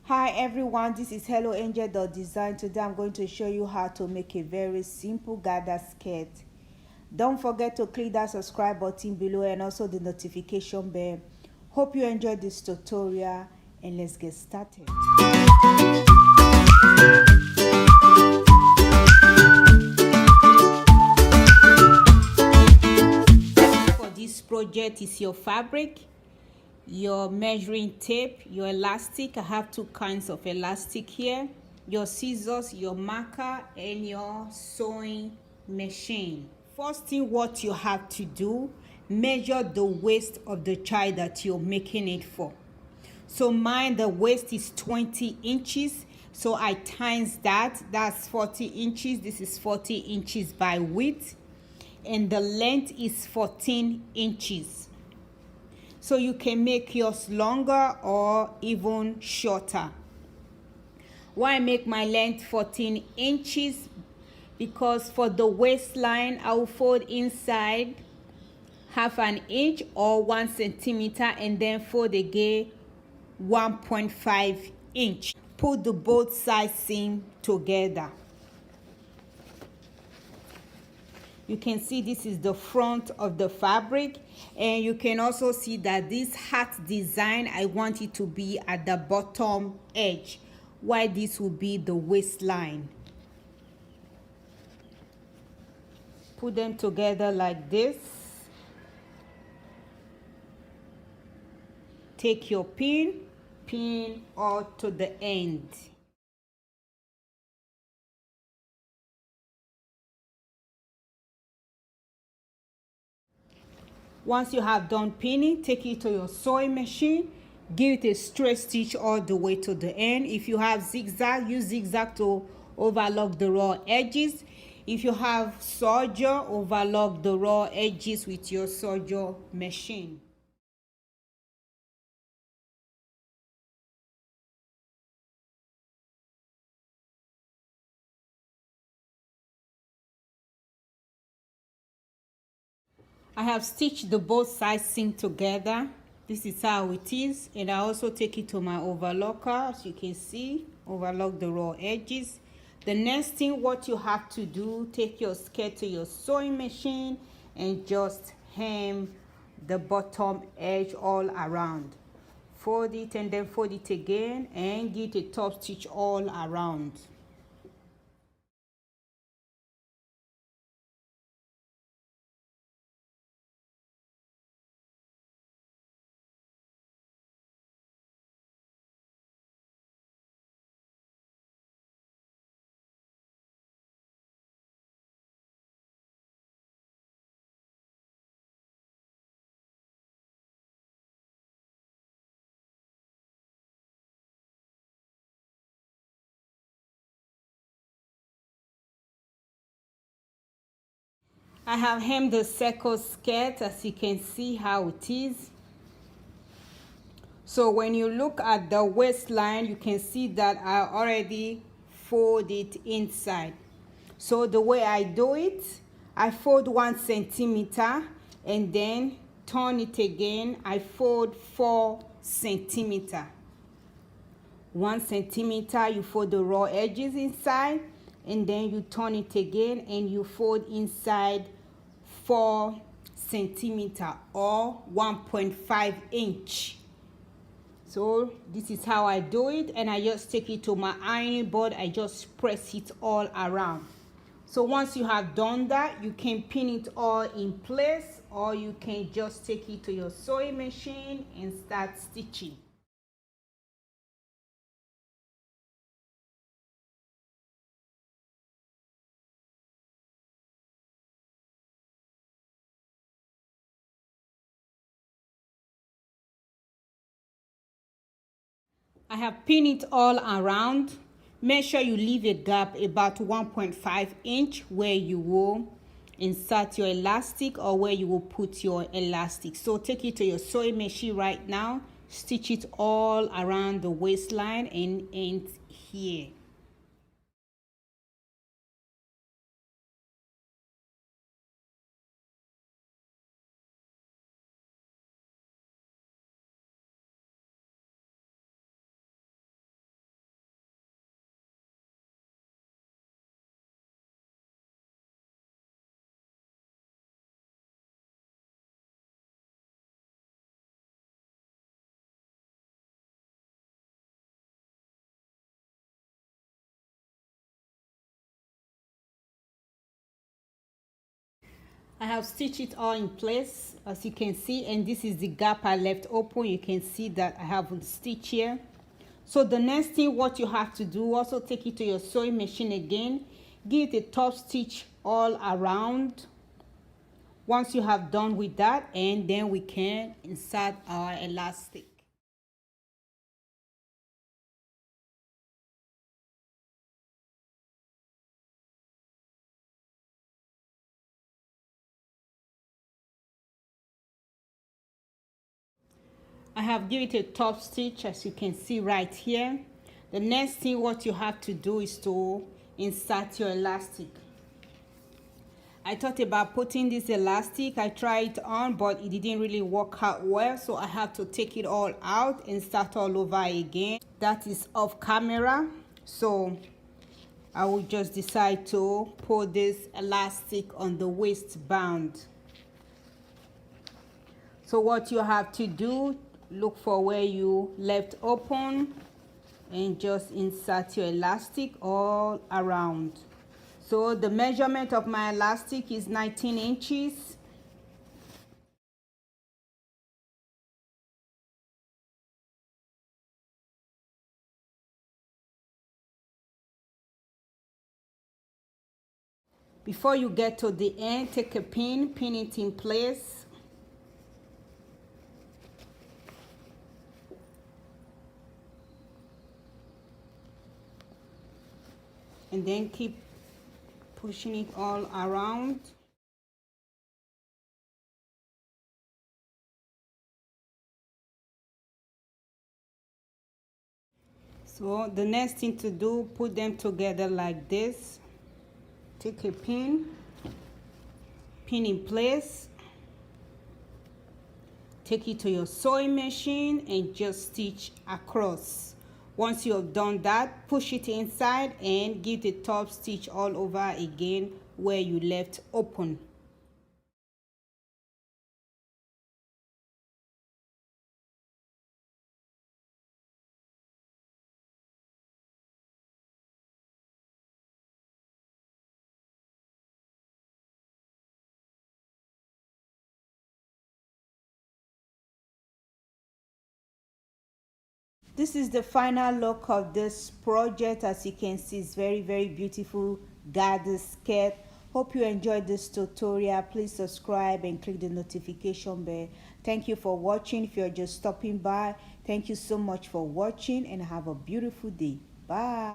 Hi everyone, this is Helloangel.design. Today I'm going to show you how to make a very simple gather skirt. Don't forget to click that subscribe button below and also the notification bell. Hope you enjoyed this tutorial and let's get started. For this project is your fabric, your measuring tape, your elastic. I have two kinds of elastic here, your scissors, your marker, and your sewing machine. First thing what you have to do, measure the waist of the child that you're making it for. So mine, the waist is 20 inches, so I times that's 40 inches. This is 40 inches by width, and the length is 14 inches. So you can make yours longer or even shorter. Why I make my length 14 inches? Because for the waistline, I will fold inside half an inch or 1 centimeter and then fold again 1.5 inch. Put the both sides seam together. You can see this is the front of the fabric, and you can also see that this hat design, I want it to be at the bottom edge, while this will be the waistline. Put them together like this. Take your pin all to the end. Once you have done pinning, take it to your sewing machine. Give it a straight stitch all the way to the end. If you have zigzag, use zigzag to overlock the raw edges. If you have serger, overlock the raw edges with your serger machine. I have stitched the both sides seam together. This is how it is, and I also take it to my overlocker. As you can see, overlock the raw edges. The next thing what you have to do, take your skirt to your sewing machine and just hem the bottom edge all around. Fold it and then fold it again and get a top stitch all around. I have hemmed the second skirt, as you can see how it is. So when you look at the waistline, you can see that I already fold it inside. So the way I do it, I fold 1 centimeter and then turn it again. I fold 4 centimeter. 1 centimeter, you fold the raw edges inside, and then you turn it again and you fold inside 4 centimeter or 1.5 inch. So this is how I do it, and I just take it to my ironing board. I just press it all around. So once you have done that, you can pin it all in place, or you can just take it to your sewing machine and start stitching. I have pinned it all around. Make sure you leave a gap about 1.5 inch where you will insert your elastic or where you will put your elastic. So take it to your sewing machine right now, stitch it all around the waistline and end here. I have stitched it all in place, as you can see, and this is the gap I left open. You can see that I haven't stitched here. So the next thing what you have to do, also take it to your sewing machine again, give it a top stitch all around. Once you have done with that, and then we can insert our elastic. I have given it a top stitch, as you can see right here. The next thing what you have to do is to insert your elastic. I thought about putting this elastic. I tried it on, but it didn't really work out well, so I have to take it all out and start all over again. That is off camera, so I will just decide to put this elastic on the waistband. So what you have to do, look for where you left open and just insert your elastic all around. So the measurement of my elastic is 19 inches. Before you get to the end, take a pin, pin it in place. And then keep pushing it all around. So the next thing to do, put them together like this. Take a pin, pin in place. Take it to your sewing machine and just stitch across. Once you have done that, push it inside and give the top stitch all over again where you left open. This is the final look of this project. As you can see, it's very beautiful garden skirt. Hope you enjoyed this tutorial. Please subscribe and click the notification bell. Thank you for watching. If you're just stopping by, thank you so much for watching and have a beautiful day. Bye.